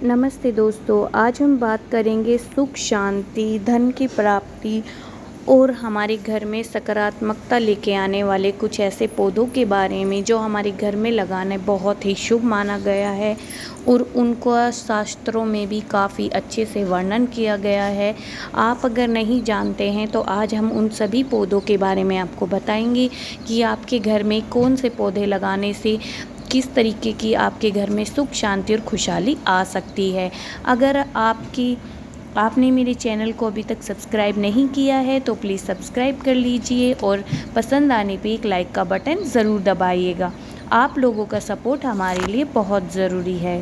नमस्ते दोस्तों, आज हम बात करेंगे सुख शांति, धन की प्राप्ति और हमारे घर में सकारात्मकता लेके आने वाले कुछ ऐसे पौधों के बारे में जो हमारे घर में लगाना बहुत ही शुभ माना गया है और उनका शास्त्रों में भी काफ़ी अच्छे से वर्णन किया गया है। आप अगर नहीं जानते हैं तो आज हम उन सभी पौधों के बारे में आपको बताएंगे कि आपके घर में कौन से पौधे लगाने से किस तरीके की आपके घर में सुख शांति और खुशहाली आ सकती है। अगर आपने मेरे चैनल को अभी तक सब्सक्राइब नहीं किया है तो प्लीज़ सब्सक्राइब कर लीजिए और पसंद आने पे एक लाइक का बटन ज़रूर दबाइएगा। आप लोगों का सपोर्ट हमारे लिए बहुत ज़रूरी है।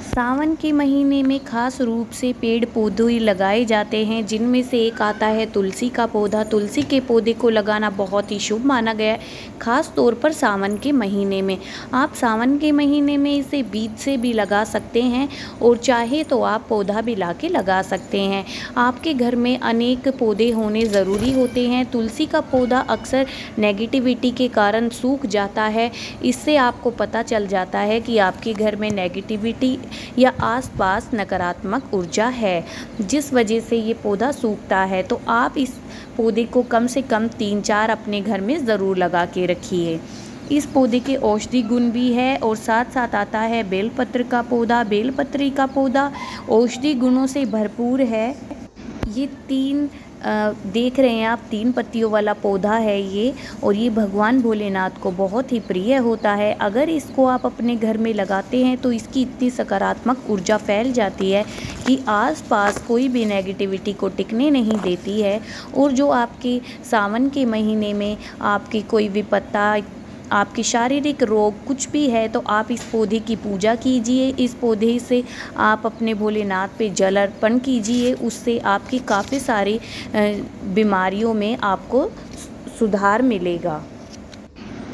सावन के महीने में खास रूप से पेड़ पौधे लगाए जाते हैं, जिनमें से एक आता है तुलसी का पौधा। तुलसी के पौधे को लगाना बहुत ही शुभ माना गया है, खास तौर पर सावन के महीने में। आप सावन के महीने में इसे बीज से भी लगा सकते हैं और चाहे तो आप पौधा भी ला के लगा सकते हैं। आपके घर में अनेक पौधे होने ज़रूरी होते हैं। तुलसी का पौधा अक्सर नेगेटिविटी के कारण सूख जाता है। इससे आपको पता चल जाता है कि आपके घर में नेगेटिविटी या आसपास नकारात्मक ऊर्जा है, जिस वजह से ये पौधा सूखता है। तो आप इस पौधे को कम से कम 3-4 अपने घर में ज़रूर लगा के रखिए। इस पौधे के औषधि गुण भी है और साथ साथ आता है बेलपत्र का पौधा। बेलपत्री का पौधा औषधि गुणों से भरपूर है। ये देख रहे हैं आप, 3 पत्तियों वाला पौधा है ये, और ये भगवान भोलेनाथ को बहुत ही प्रिय होता है। अगर इसको आप अपने घर में लगाते हैं तो इसकी इतनी सकारात्मक ऊर्जा फैल जाती है कि आसपास कोई भी नेगेटिविटी को टिकने नहीं देती है। और जो आपके सावन के महीने में आपकी कोई विपत्ता, आपके शारीरिक रोग कुछ भी है तो आप इस पौधे की पूजा कीजिए। इस पौधे से आप अपने भोलेनाथ पे जल अर्पण कीजिए। उससे आपकी काफ़ी सारी बीमारियों में आपको सुधार मिलेगा।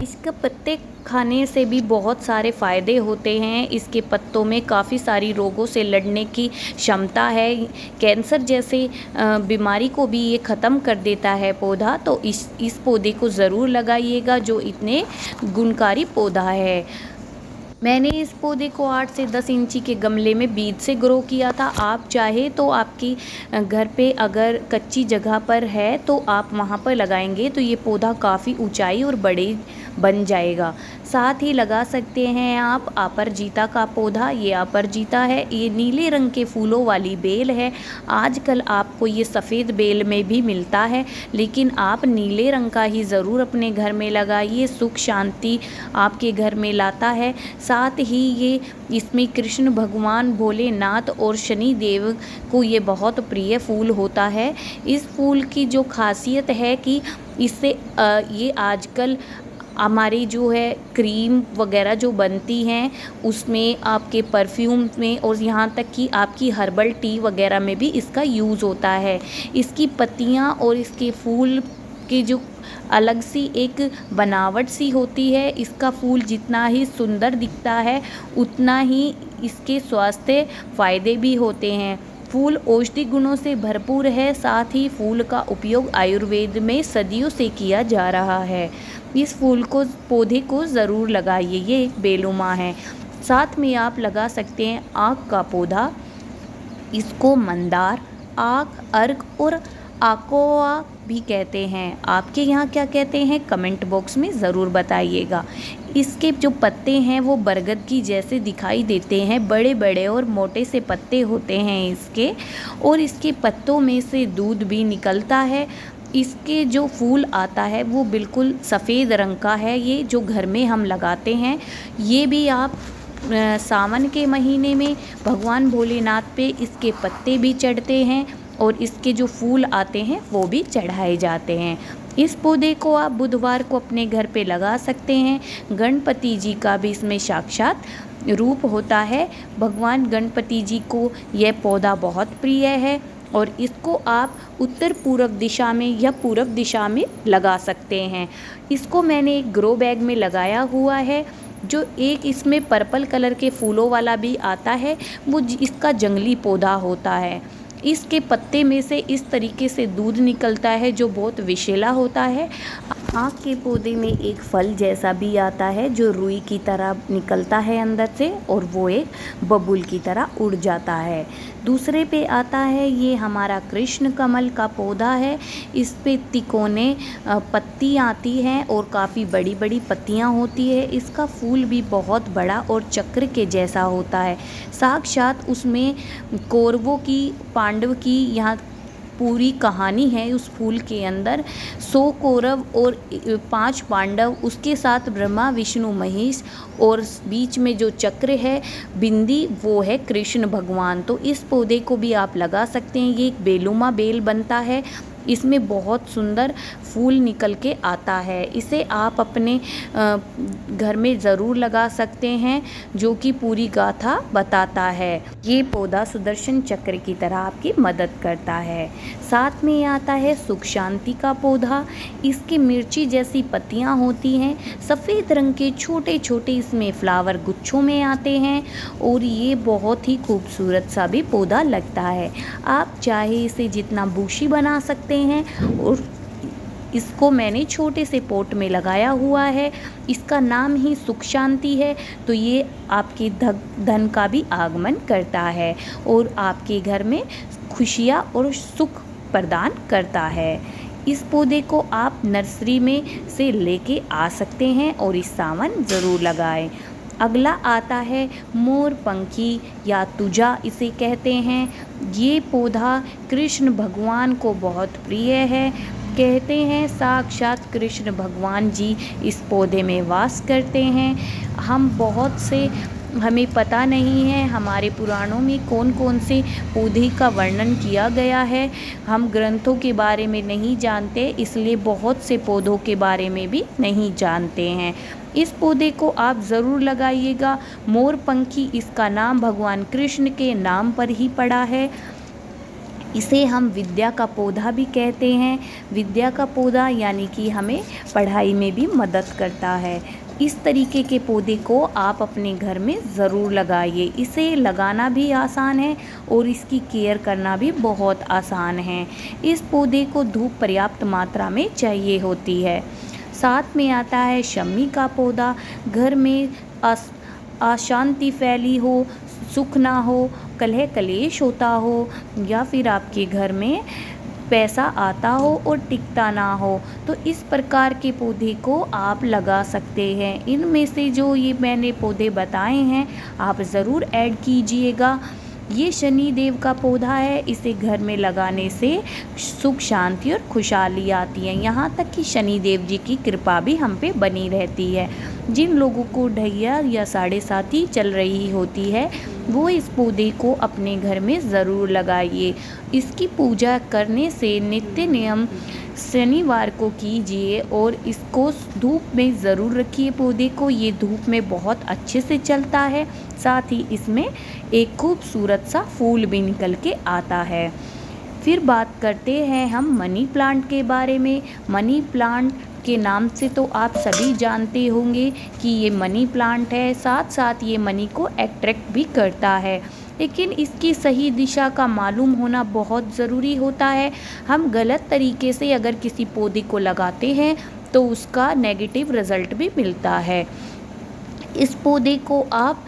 इसके पत्ते खाने से भी बहुत सारे फ़ायदे होते हैं। इसके पत्तों में काफ़ी सारी रोगों से लड़ने की क्षमता है। कैंसर जैसे बीमारी को भी ये ख़त्म कर देता है पौधा। तो इस पौधे को ज़रूर लगाइएगा, जो इतने गुणकारी पौधा है। मैंने इस पौधे को 8 से 10 इंची के गमले में बीज से ग्रो किया था। आप चाहे तो आपकी घर पे अगर कच्ची जगह पर है तो आप वहाँ पर लगाएंगे तो ये पौधा काफ़ी ऊंचाई और बड़े बन जाएगा। साथ ही लगा सकते हैं आप अपराजिता का पौधा। ये अपराजिता है, ये नीले रंग के फूलों वाली बेल है। आजकल आपको ये सफ़ेद बेल में भी मिलता है, लेकिन आप नीले रंग का ही ज़रूर अपने घर में लगाइए। सुख शांति आपके घर में लाता है। साथ ही ये इसमें कृष्ण भगवान, भोलेनाथ और शनि देव को ये बहुत प्रिय फूल होता है। इस फूल की जो खासियत है कि इससे ये आजकल हमारी जो है क्रीम वगैरह जो बनती हैं उसमें, आपके परफ्यूम में और यहाँ तक कि आपकी हर्बल टी वगैरह में भी इसका यूज़ होता है। इसकी पत्तियाँ और इसके फूल की जो अलग सी एक बनावट सी होती है। इसका फूल जितना ही सुंदर दिखता है उतना ही इसके स्वास्थ्य फ़ायदे भी होते हैं। फूल औषधि गुणों से भरपूर है। साथ ही फूल का उपयोग आयुर्वेद में सदियों से किया जा रहा है। इस पौधे को ज़रूर लगाइए। ये एक बेलुमा है। साथ में आप लगा सकते हैं आक का पौधा। इसको मंदार, आक, अर्क और आकोआ भी कहते हैं। आपके यहाँ क्या कहते हैं कमेंट बॉक्स में ज़रूर बताइएगा। इसके जो पत्ते हैं वो बरगद की जैसे दिखाई देते हैं। बड़े बड़े और मोटे से पत्ते होते हैं इसके, और इसके पत्तों में से दूध भी निकलता है। इसके जो फूल आता है वो बिल्कुल सफ़ेद रंग का है। ये जो घर में हम लगाते हैं, ये भी आप सावन के महीने में भगवान भोलेनाथ पे इसके पत्ते भी चढ़ते हैं और इसके जो फूल आते हैं वो भी चढ़ाए जाते हैं। इस पौधे को आप बुधवार को अपने घर पे लगा सकते हैं। गणपति जी का भी इसमें साक्षात रूप होता है। भगवान गणपति जी को यह पौधा बहुत प्रिय है और इसको आप उत्तर पूर्व दिशा में या पूर्व दिशा में लगा सकते हैं। इसको मैंने एक ग्रो बैग में लगाया हुआ है। जो एक इसमें पर्पल कलर के फूलों वाला भी आता है, वो इसका जंगली पौधा होता है। इसके पत्ते में से इस तरीके से दूध निकलता है जो बहुत विषैला होता है। आक के पौधे में एक फल जैसा भी आता है जो रुई की तरह निकलता है अंदर से, और वो एक बबूल की तरह उड़ जाता है। दूसरे पे आता है ये हमारा कृष्ण कमल का पौधा है। इस पे तिकोने पत्ती आती हैं और काफ़ी बड़ी बड़ी पत्तियां होती है। इसका फूल भी बहुत बड़ा और चक्र के जैसा होता है। साक्षात उसमें कौरवों की, पांडव की यहाँ पूरी कहानी है उस फूल के अंदर। 100 कौरव और 5 पांडव, उसके साथ ब्रह्मा विष्णु महेश, और बीच में जो चक्र है बिंदी, वो है कृष्ण भगवान। तो इस पौधे को भी आप लगा सकते हैं। ये एक बेलुमा बेल बनता है, इसमें बहुत सुंदर फूल निकल के आता है। इसे आप अपने घर में ज़रूर लगा सकते हैं, जो कि पूरी गाथा बताता है। ये पौधा सुदर्शन चक्र की तरह आपकी मदद करता है। साथ में आता है सुख शांति का पौधा। इसकी मिर्ची जैसी पत्तियां होती हैं, सफ़ेद रंग के छोटे छोटे इसमें फ्लावर गुच्छों में आते हैं, और ये बहुत ही खूबसूरत सा भी पौधा लगता है। आप चाहे इसे जितना बूशी बना सकते हैं, और इसको मैंने छोटे से पॉट में लगाया हुआ है। इसका नाम ही सुख शांति है, तो ये आपके धन का भी आगमन करता है और आपके घर में खुशियाँ और सुख प्रदान करता है। इस पौधे को आप नर्सरी में से लेके आ सकते हैं और इस सावन ज़रूर लगाएं। अगला आता है मोरपंखी या तुजा इसे कहते हैं। ये पौधा कृष्ण भगवान को बहुत प्रिय है। कहते हैं साक्षात कृष्ण भगवान जी इस पौधे में वास करते हैं। हमें पता नहीं है हमारे पुराणों में कौन कौन से पौधे का वर्णन किया गया है। हम ग्रंथों के बारे में नहीं जानते, इसलिए बहुत से पौधों के बारे में भी नहीं जानते हैं। इस पौधे को आप ज़रूर लगाइएगा। मोरपंखी, इसका नाम भगवान कृष्ण के नाम पर ही पड़ा है। इसे हम विद्या का पौधा भी कहते हैं। विद्या का पौधा यानी कि हमें पढ़ाई में भी मदद करता है। इस तरीके के पौधे को आप अपने घर में ज़रूर लगाइए। इसे लगाना भी आसान है और इसकी केयर करना भी बहुत आसान है। इस पौधे को धूप पर्याप्त मात्रा में चाहिए होती है। साथ में आता है शम्मी का पौधा। घर में अशांति फैली हो, सुख ना हो, कलह कलेश होता हो, या फिर आपके घर में पैसा आता हो और टिकता ना हो, तो इस प्रकार के पौधे को आप लगा सकते हैं। इनमें से जो ये मैंने पौधे बताए हैं आप ज़रूर ऐड कीजिएगा। ये शनि देव का पौधा है। इसे घर में लगाने से सुख शांति और खुशहाली आती है। यहाँ तक कि शनि देव जी की कृपा भी हम पे बनी रहती है। जिन लोगों को ढैया या साढ़े साती चल रही होती है वो इस पौधे को अपने घर में ज़रूर लगाइए। इसकी पूजा करने से नित्य नियम शनिवार को कीजिए और इसको धूप में ज़रूर रखिए। पौधे को ये धूप में बहुत अच्छे से चलता है। साथ ही इसमें एक खूबसूरत सा फूल भी निकल के आता है। फिर बात करते हैं हम मनी प्लांट के बारे में। मनी प्लांट के नाम से तो आप सभी जानते होंगे कि ये मनी प्लांट है। साथ साथ ये मनी को अट्रैक्ट भी करता है, लेकिन इसकी सही दिशा का मालूम होना बहुत ज़रूरी होता है। हम गलत तरीके से अगर किसी पौधे को लगाते हैं तो उसका नेगेटिव रिज़ल्ट भी मिलता है। इस पौधे को आप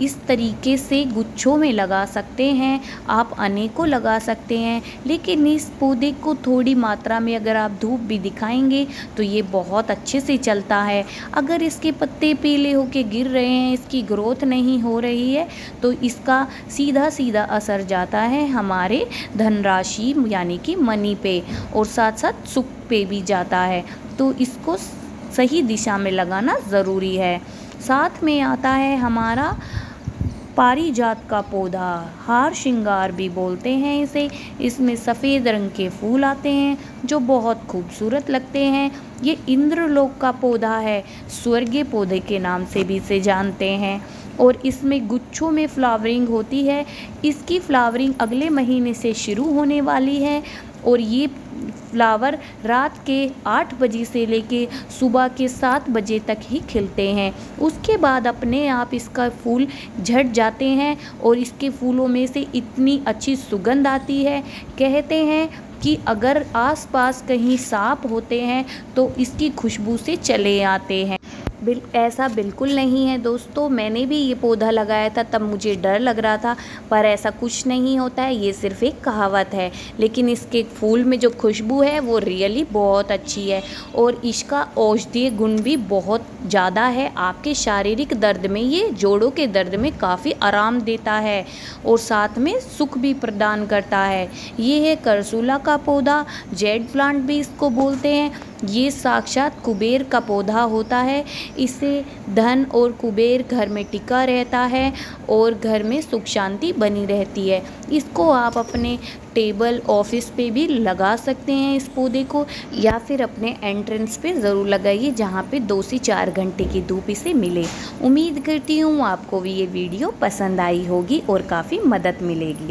इस तरीके से गुच्छों में लगा सकते हैं, आप अनेकों लगा सकते हैं, लेकिन इस पौधे को थोड़ी मात्रा में अगर आप धूप भी दिखाएंगे तो ये बहुत अच्छे से चलता है। अगर इसके पत्ते पीले होके गिर रहे हैं, इसकी ग्रोथ नहीं हो रही है, तो इसका सीधा सीधा असर जाता है हमारे धनराशि यानी कि मनी पे, और साथ साथ सुख पे भी जाता है। तो इसको सही दिशा में लगाना ज़रूरी है। साथ में आता है हमारा पारिजात का पौधा। हार श्रृंगार भी बोलते हैं इसे। इसमें सफ़ेद रंग के फूल आते हैं जो बहुत खूबसूरत लगते हैं। ये इंद्रलोक का पौधा है, स्वर्गीय पौधे के नाम से भी इसे जानते हैं, और इसमें गुच्छों में फ्लावरिंग होती है। इसकी फ्लावरिंग अगले महीने से शुरू होने वाली है और ये फ्लावर रात के 8 बजे से लेके सुबह के 7 बजे तक ही खिलते हैं। उसके बाद अपने आप इसका फूल झड़ जाते हैं और इसके फूलों में से इतनी अच्छी सुगंध आती है। कहते हैं कि अगर आसपास कहीं सांप होते हैं तो इसकी खुशबू से चले आते हैं। ऐसा बिल्कुल नहीं है दोस्तों। मैंने भी ये पौधा लगाया था, तब मुझे डर लग रहा था, पर ऐसा कुछ नहीं होता है, ये सिर्फ़ एक कहावत है। लेकिन इसके फूल में जो खुशबू है वो रियली बहुत अच्छी है और इसका औषधीय गुण भी बहुत ज़्यादा है। आपके शारीरिक दर्द में, ये जोड़ों के दर्द में काफ़ी आराम देता है और साथ में सुख भी प्रदान करता है। ये है करसूला का पौधा, जेड प्लांट भी इसको बोलते हैं। ये साक्षात कुबेर का पौधा होता है। इससे धन और कुबेर घर में टिका रहता है और घर में सुख शांति बनी रहती है। इसको आप अपने टेबल, ऑफिस पे भी लगा सकते हैं इस पौधे को, या फिर अपने एंट्रेंस पे ज़रूर लगाइए जहाँ पे 2 से 4 घंटे की धूप इसे मिले। उम्मीद करती हूँ आपको भी ये वीडियो पसंद आई होगी और काफ़ी मदद मिलेगी।